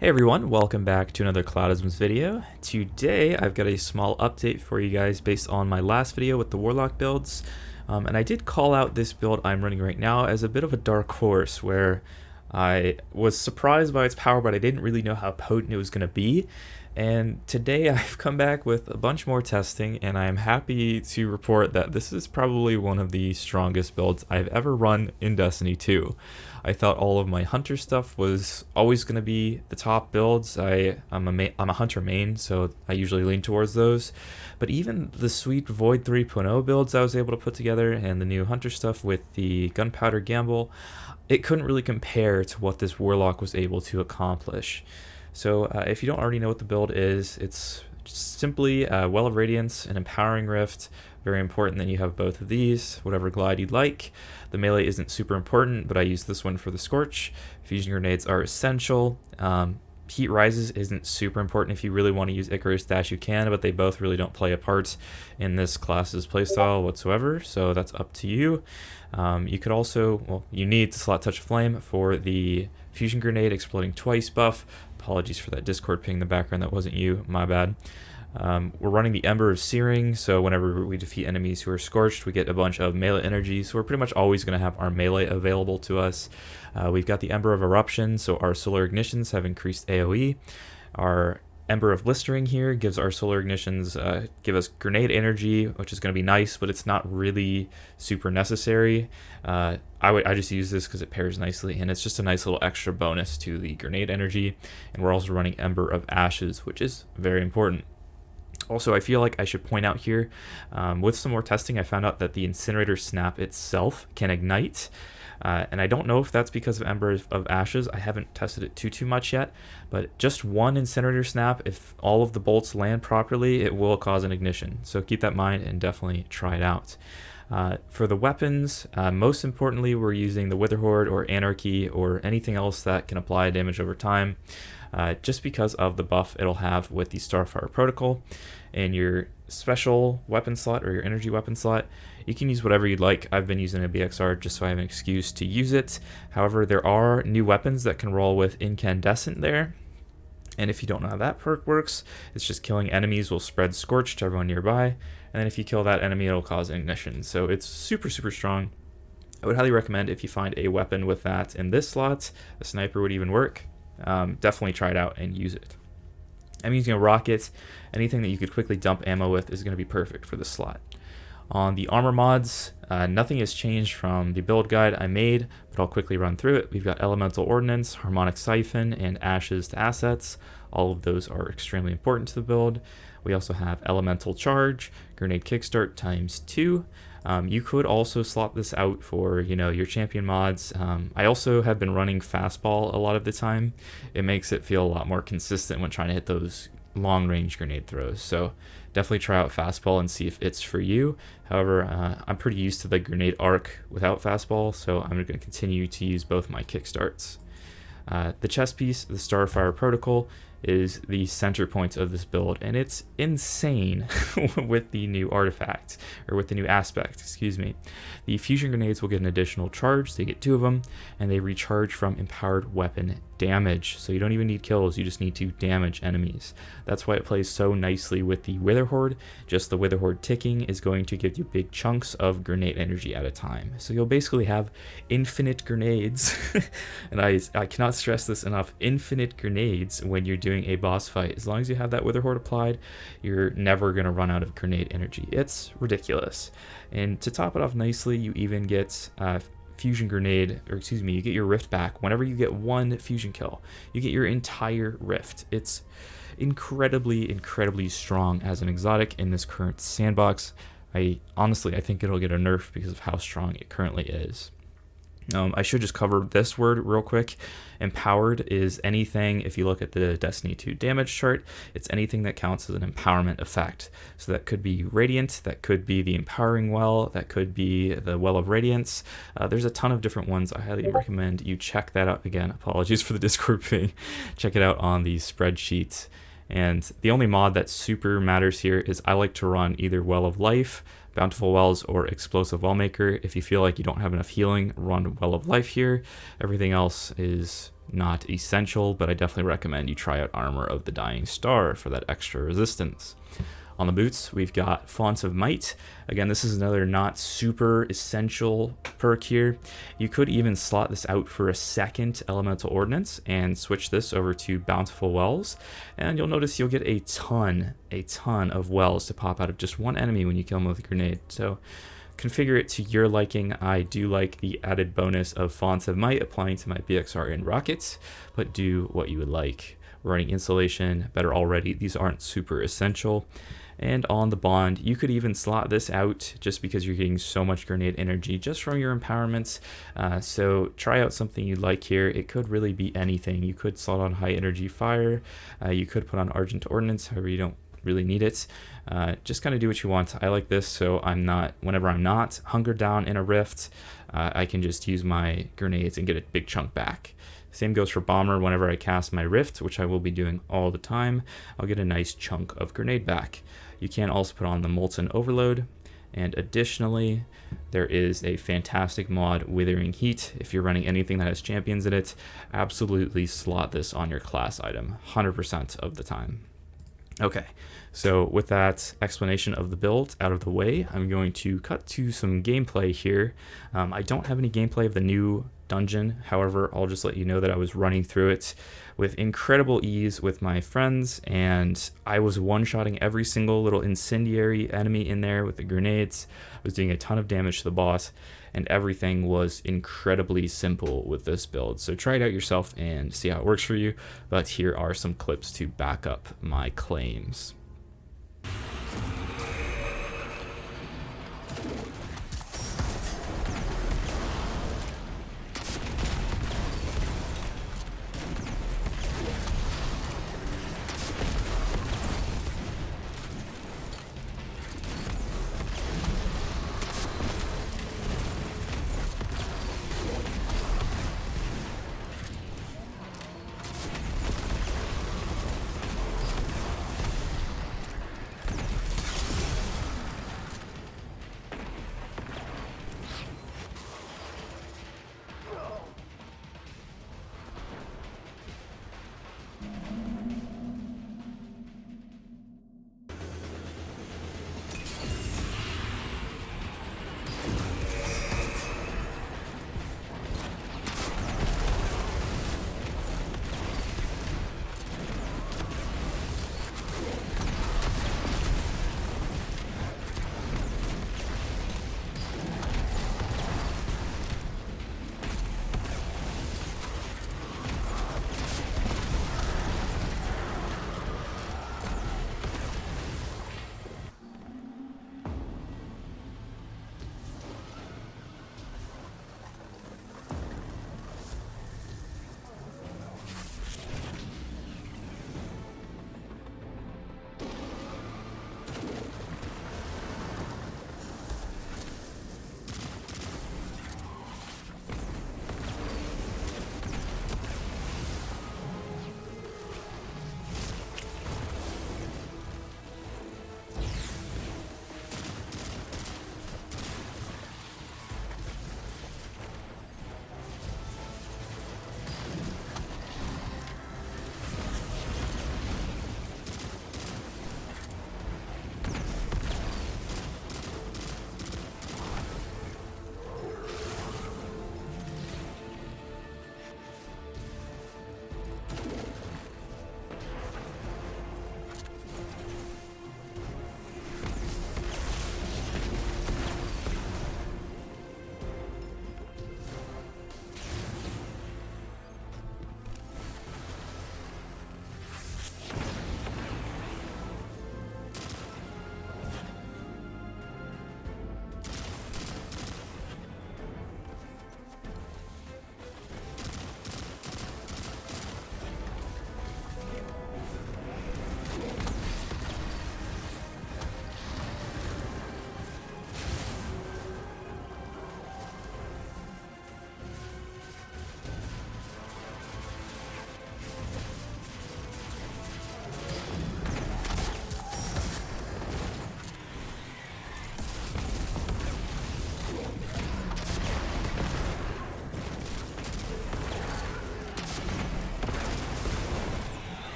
Hey everyone, welcome back to another Cloudisms video. Today I've got a small update for you guys based on my last video with the Warlock builds. And I did call out this build I'm running right now as a bit of a dark horse where I was surprised by its power, but I didn't really know how potent it was going to be. And today I've come back with a bunch more testing, and I am happy to report that this is probably one of the strongest builds I've ever run in Destiny 2. I thought all of my hunter stuff was always going to be the top builds. I'm a hunter main, so I usually lean towards those. But even the sweet Void 3.0 builds I was able to put together and the new hunter stuff with the Gunpowder Gamble, it couldn't really compare to what this Warlock was able to accomplish. So if you don't already know what the build is, it's simply Well of Radiance, an Empowering Rift. Very important that you have both of these, whatever glide you'd like. The melee isn't super important, but I use this one for the Scorch. Fusion Grenades are essential. Heat Rises isn't super important. If you really want to use Icarus Dash, you can, but they both really don't play a part in this class's playstyle whatsoever, so that's up to you. You could also, well, you need to slot Touch of Flame for the Fusion Grenade Exploding Twice buff. Apologies for that Discord ping in the background, that wasn't you, my bad. We're running the Ember of Searing, so whenever we defeat enemies who are scorched, we get a bunch of melee energy, so we're pretty much always going to have our melee available to us. We've got the Ember of Eruption, so our Solar Ignitions have increased AoE. Our Ember of Blistering here gives our Solar Ignitions, give us grenade energy, which is going to be nice, but it's not really super necessary. I just use this because it pairs nicely, and it's just a nice little extra bonus to the grenade energy. And we're also running Ember of Ashes, which is very important. Also, I feel like I should point out here, with some more testing, I found out that the Incinerator Snap itself can ignite. And I don't know if that's because of Ember of Ashes. I haven't tested it too much yet, but just one Incinerator Snap, if all of the bolts land properly, it will cause an ignition. So keep that in mind and definitely try it out. For the weapons, most importantly, we're using the Witherhoard or Anarchy or anything else that can apply damage over time, just because of the buff it'll have with the Starfire Protocol. In your special weapon slot or your energy weapon slot, you can use whatever you'd like. I've been using a BXR just so I have an excuse to use it. However, there are new weapons that can roll with Incandescent there. And if you don't know how that perk works, it's just killing enemies will spread Scorch to everyone nearby. And then if you kill that enemy, it'll cause an ignition. So it's super strong. I would highly recommend if you find a weapon with that in this slot, a sniper would even work. Definitely try it out and use it. I'm using a rocket. Anything that you could quickly dump ammo with is going to be perfect for this slot. On the armor mods, nothing has changed from the build guide I made, but I'll quickly run through it. We've got Elemental Ordnance, Harmonic Siphon, and Ashes to Assets. All of those are extremely important to the build. We also have Elemental Charge, Grenade Kickstart ×2. You could also slot this out for, your champion mods. I also have been running Fastball a lot of the time. It makes it feel a lot more consistent when trying to hit those long-range grenade throws. So definitely try out Fastball and see if it's for you. However, I'm pretty used to the grenade arc without Fastball, so I'm going to continue to use both my kickstarts. The chess piece, the Starfire Protocol, is the center point of this build, and it's insane with the new artifact, or with the new aspect, excuse me. The fusion grenades will get an additional charge, so you get 2 of them, and they recharge from empowered weapon damage, so you don't even need kills, you just need to damage enemies. That's why it plays so nicely with the Witherhoard. Just the Witherhoard ticking is going to give you big chunks of grenade energy at a time, so you'll basically have infinite grenades. And I cannot stress this enough, infinite grenades when you're doing a boss fight. As long as you have that Witherhoard applied, you're never going to run out of grenade energy. It's ridiculous. And to top it off nicely, you even get fusion grenade, or excuse me, you get your rift back whenever you get 1 fusion kill. You get your entire rift. It's incredibly strong as an exotic in this current sandbox. Honestly, I think it'll get a nerf because of how strong it currently is. I should just cover this word real quick. Empowered is anything, if you look at the Destiny 2 damage chart, it's anything that counts as an empowerment effect. So that could be Radiant, that could be the Empowering Well, that could be the Well of Radiance. There's a ton of different ones. I highly recommend you check that out. Again, apologies for the Discord ping. Check it out on the spreadsheet. And the only mod that super matters here is I like to run either Well of Life, Bountiful Wells, or Explosive Wellmaker. If you feel like you don't have enough healing, run Well of Life here. Everything else is not essential, but I definitely recommend you try out Armor of the Dying Star for that extra resistance. On the boots, we've got Fonts of Might. Again, this is another not super essential perk here. You could even slot this out for a second Elemental Ordnance and switch this over to Bountiful Wells, and you'll notice you'll get a ton of wells to pop out of just one enemy when you kill them with a grenade. So configure it to your liking. I do like the added bonus of Fonts of Might applying to my BXR and rockets, but do what you would like. Running Insulation, better already. These aren't super essential. And on the Bond, you could even slot this out just because you're getting so much grenade energy just from your empowerments. So try out something you like here. It could really be anything. You could slot on High Energy Fire. You could put on Argent Ordnance, however you don't really need it. Just kind of do what you want. I like this, so whenever I'm not hungered down in a rift, I can just use my grenades and get a big chunk back. Same goes for Bomber. Whenever I cast my Rift, which I will be doing all the time, I'll get a nice chunk of grenade back. You can also put on the Molten Overload, and additionally, there is a fantastic mod, Withering Heat. If you're running anything that has champions in it, absolutely slot this on your class item 100% of the time. Okay, so with that explanation of the build out of the way, I'm going to cut to some gameplay here. I don't have any gameplay of the new dungeon, however, I'll just let you know that I was running through it with incredible ease with my friends, and I was one-shotting every single little incendiary enemy in there with the grenades. I was doing a ton of damage to the boss, and everything was incredibly simple with this build. So try it out yourself and see how it works for you, but here are some clips to back up my claims.